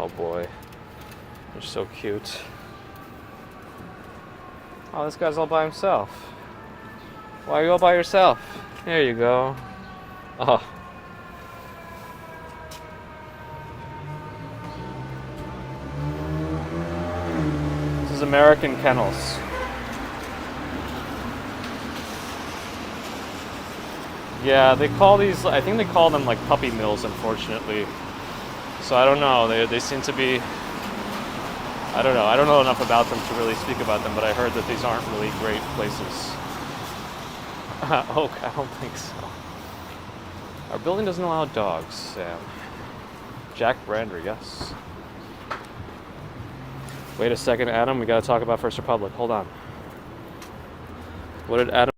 Oh boy. They're so cute. Oh, this guy's all by himself. Why are you all by yourself? There you go. Oh. This is American Kennels. Yeah, they call these, I think they call them like puppy mills, unfortunately. So I don't know, they seem to be, I don't know. I don't know enough about them to really speak about them, but I heard that these aren't really great places. Oh, I don't think so. Our building doesn't allow dogs, Sam. Jack Brander, yes. Wait a second, Adam. We gotta talk about First Republic. Hold on. What did Adam